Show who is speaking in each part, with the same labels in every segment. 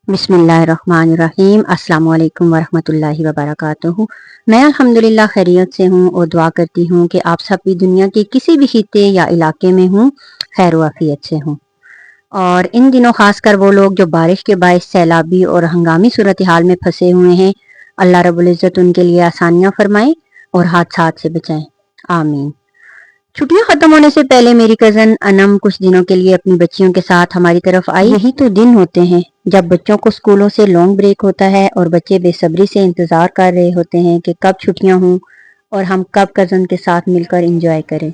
Speaker 1: बिस्मिल्लाहिर्रहमानिर्रहीम। अस्सलाम वालेकुम वरहमतुल्लाहि वबरकातुहू। मैं अल्हम्दुलिल्लाह खैरियत से हूँ और दुआ करती हूँ कि आप सब भी दुनिया के किसी भी खित्ते या इलाके में हूँ, खैर वाफियत से हूँ। और इन दिनों खासकर वो लोग जो बारिश के बायस सैलाबी और हंगामी सूरत हाल में फंसे हुए हैं, अल्लाह रब्बुल इज़्ज़त उनके लिए आसानियाँ फरमाएं और हादसात से बचाएं, आमीन। छुट्टियां खत्म होने से पहले मेरी कजन अनम कुछ दिनों के लिए अपनी बच्चियों के साथ हमारी तरफ आई। यही तो दिन होते हैं जब बच्चों को स्कूलों से लॉन्ग ब्रेक होता है और बच्चे बेसब्री से इंतजार कर रहे होते हैं कि कब छुट्टियां हों और हम कब कजन के साथ मिलकर एंजॉय करें।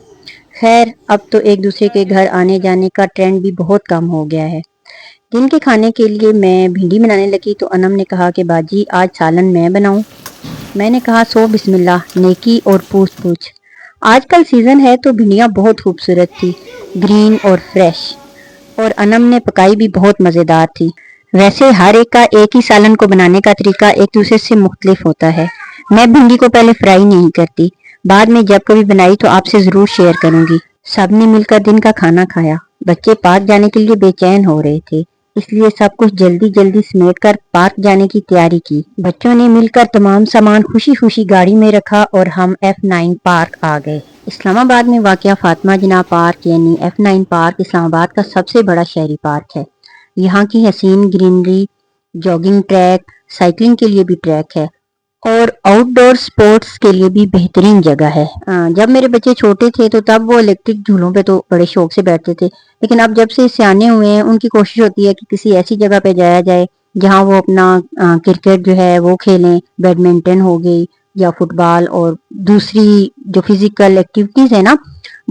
Speaker 1: खैर, अब तो एक दूसरे के घर आने जाने का ट्रेंड भी बहुत कम हो गया है। दिन के खाने के लिए मैं भिंडी बनाने लगी तो अनम ने कहा कि बाजी आज सालन मैं बनाऊं। मैंने कहा सो बिस्मिल्लाह, नेकी और पूछ पूछ। आजकल सीजन है तो भिंडियाँ बहुत खूबसूरत थी, ग्रीन और फ्रेश, और अनम ने पकाई भी बहुत मज़ेदार थी। वैसे हर एक का एक ही सालन को बनाने का तरीका एक दूसरे से मुख्तलिफ होता है। मैं भिंडी को पहले फ्राई नहीं करती, बाद में जब कभी बनाई तो आपसे ज़रूर शेयर करूंगी। सबने मिलकर दिन का खाना खाया। बच्चे पार्क जाने के लिए बेचैन हो रहे थे, इसलिए सब कुछ जल्दी जल्दी समेट कर पार्क जाने की तैयारी की। बच्चों ने मिलकर तमाम सामान खुशी खुशी गाड़ी में रखा और हम F9 पार्क आ गए। इस्लामाबाद में वाक़या फातिमा जिन्ना पार्क यानी F9 पार्क इस्लामाबाद का सबसे बड़ा शहरी पार्क है। यहाँ की हसीन ग्रीनरी, जॉगिंग ट्रैक, साइकिलिंग के लिए भी ट्रैक है और आउटडोर स्पोर्ट्स के लिए भी बेहतरीन जगह है। जब मेरे बच्चे छोटे थे तो तब वो इलेक्ट्रिक झूलों पे तो बड़े शौक से बैठते थे, लेकिन अब जब से सियाने हुए हैं उनकी कोशिश होती है कि किसी ऐसी जगह पे जाया जाए जहाँ वो अपना क्रिकेट जो है वो खेलें, बैडमिंटन हो गई या फुटबॉल और दूसरी जो फिजिकल एक्टिविटीज़ है ना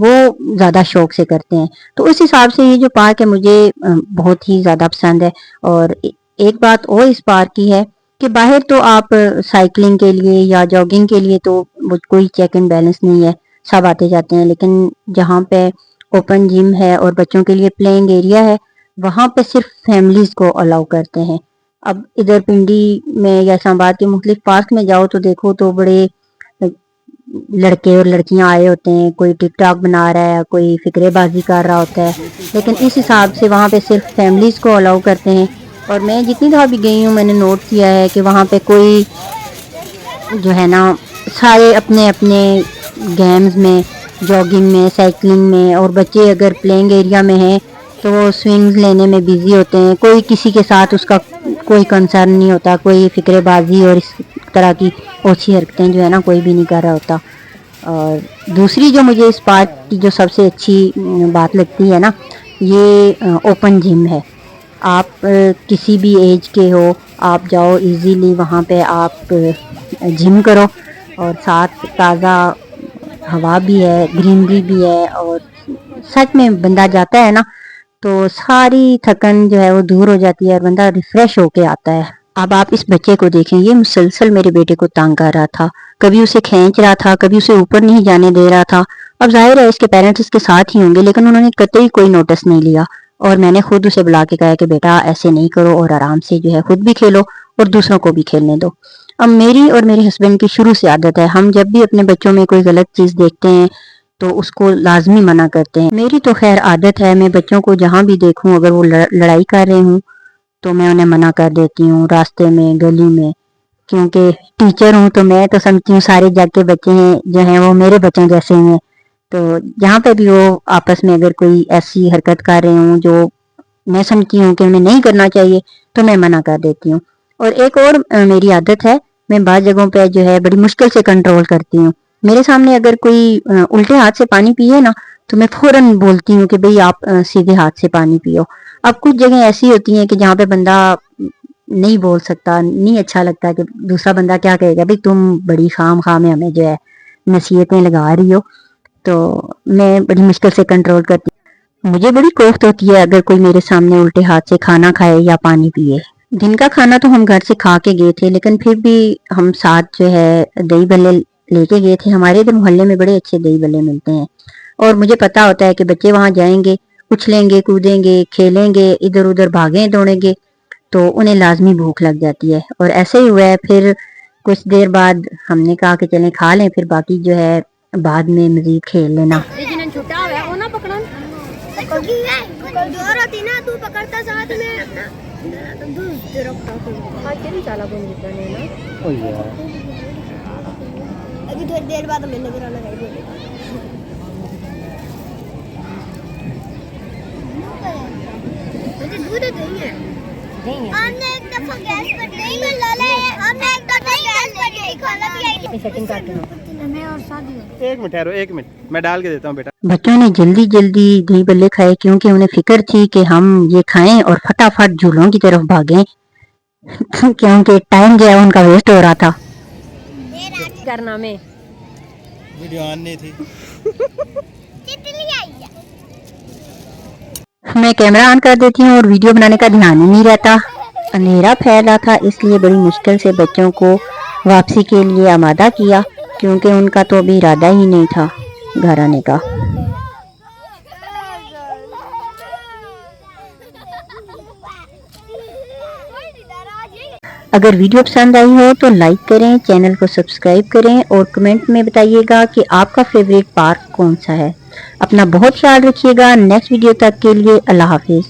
Speaker 1: वो ज़्यादा शौक से करते हैं। तो उस हिसाब से ये जो पार्क है मुझे बहुत ही ज़्यादा पसंद है। और एक बात और इस पार्क की है कि बाहर तो आप साइकिलिंग के लिए या जॉगिंग के लिए तो कोई चेक एंड बैलेंस नहीं है, सब आते जाते हैं, लेकिन जहाँ पे ओपन जिम है और बच्चों के लिए प्लेइंग एरिया है वहाँ पे सिर्फ फैमिलीज को अलाउ करते हैं। अब इधर पिंडी में या इस्लामाबाद के मुख्तलिफ पार्क में जाओ तो देखो तो बड़े लड़के और लड़कियां आए होते हैं, कोई टिक टॉक बना रहा है, कोई फिक्रेबाजी कर रहा होता है, लेकिन इस हिसाब से वहाँ पे सिर्फ फैमिलीज को अलाउ करते हैं। और मैं जितनी दफ़ा भी गई हूँ मैंने नोट किया है कि वहाँ पे कोई जो है ना सारे अपने अपने गेम्स में, जॉगिंग में, साइकिलिंग में, और बच्चे अगर प्लेइंग एरिया में हैं तो वो स्विंग्स लेने में बिजी होते हैं। कोई किसी के साथ उसका कोई कंसर्न नहीं होता, कोई फिक्रेबाजी और इस तरह की ओछी हरकतें जो है ना कोई भी नहीं कर रहा होता। और दूसरी जो मुझे इस पार्क की जो सबसे अच्छी बात लगती है ना, ये ओपन जिम है। आप किसी भी एज के हो, आप जाओ इजीली वहाँ पे आप जिम करो और साथ ताज़ा हवा भी है, ग्रीनरी भी है, और सच में बंदा जाता है ना तो सारी थकन जो है वो दूर हो जाती है और बंदा रिफ्रेश होके आता है। अब आप इस बच्चे को देखें, ये मुसलसल मेरे बेटे को तंग कर रहा था, कभी उसे खींच रहा था, कभी उसे ऊपर नहीं जाने दे रहा था। अब जाहिर है इसके पेरेंट्स इसके साथ ही होंगे, लेकिन उन्होंने कतई कोई नोटिस नहीं लिया और मैंने खुद उसे बुला के कहा कि बेटा ऐसे नहीं करो और आराम से जो है खुद भी खेलो और दूसरों को भी खेलने दो। अब मेरी और मेरे हस्बैंड की शुरू से आदत है, हम जब भी अपने बच्चों में कोई गलत चीज़ देखते हैं तो उसको लाजमी मना करते हैं। मेरी तो खैर आदत है, मैं बच्चों को जहाँ भी देखूँ अगर वो लड़ाई कर रहे हूँ तो मैं उन्हें मना कर देती हूँ, रास्ते में, गली में, क्योंकि टीचर हूँ तो मैं तो समझती हूँ सारे जग के बच्चे हैं जो हैं वो मेरे बच्चों जैसे ही हैं। तो जहाँ पे भी वो आपस में अगर कोई ऐसी हरकत कर रहे हूँ जो मैं समझती हूँ कि उन्हें नहीं करना चाहिए तो मैं मना कर देती हूँ। और एक और मेरी आदत है, मैं बाद जगहों पे जो है बड़ी मुश्किल से कंट्रोल करती हूँ। मेरे सामने अगर कोई उल्टे हाथ से पानी पिए ना तो मैं फौरन बोलती हूँ कि भाई आप सीधे हाथ से पानी पियो। अब कुछ जगह ऐसी होती हैं कि जहाँ पे बंदा नहीं बोल सकता, नहीं अच्छा लगता कि दूसरा बंदा क्या कहेगा, भाई तुम बड़ी खाम खाम में हमें जो है नसीहतें लगा रही हो। तो मैं बड़ी मुश्किल से कंट्रोल करती हूँ। मुझे बड़ी कोफ्त होती है अगर कोई मेरे सामने उल्टे हाथ से खाना खाए या पानी पिए। दिन का खाना तो हम घर से खा के गए थे, लेकिन फिर भी हम साथ जो है दही भल्ले लेके गए थे। हमारे इधर मोहल्ले में बड़े अच्छे दही भल्ले मिलते हैं और मुझे पता होता है कि बच्चे वहां जाएंगे, उछलेंगे, कूदेंगे, खेलेंगे, इधर उधर भागे दौड़ेंगे तो उन्हें लाजमी भूख लग जाती है। और ऐसे ही हुआ है, फिर कुछ देर बाद हमने कहा कि चलें खा लें, फिर बाकी जो है बाद में मजीद खेल लेना।
Speaker 2: जोर होती ना तू पकड़ता साथ में।
Speaker 1: Kiri salah pun kita nih na.
Speaker 2: Oh iya.
Speaker 3: Lagi देर बाद हमें नजर आना चाहिए मुझे दूध देंगे हमने एक दफा गैस पर नहीं लाला है हमने एक दफा गैस पर नहीं खाना भी आई
Speaker 1: सेटिंग काट लो
Speaker 3: हमें और शादी हो
Speaker 2: 1 मिनट ठहरो, 1 मिनट मैं डाल के देता हूँ बेटा।
Speaker 1: बच्चों ने जल्दी जल्दी दही बल्ले खाए क्योंकि उन्हें फिक्र थी कि हम ये खाएं और फटाफट झूलों की तरफ भागें क्योंकि टाइम जो है उनका वेस्ट हो रहा था। करना में
Speaker 2: वीडियो ऑन नहीं थी।
Speaker 3: तितली आई है
Speaker 1: मैं कैमरा ऑन कर देती हूँ और वीडियो बनाने का ध्यान ही नहीं रहता। अंधेरा फैला था इसलिए बड़ी मुश्किल से बच्चों को वापसी के लिए आमादा किया क्योंकि उनका तो अभी इरादा ही नहीं था घर आने का। अगर वीडियो पसंद आई हो तो लाइक करें, चैनल को सब्सक्राइब करें और कमेंट में बताइएगा कि आपका फेवरेट पार्क कौन सा है। अपना बहुत ख्याल रखिएगा। नेक्स्ट वीडियो तक के लिए अल्लाह हाफिज़।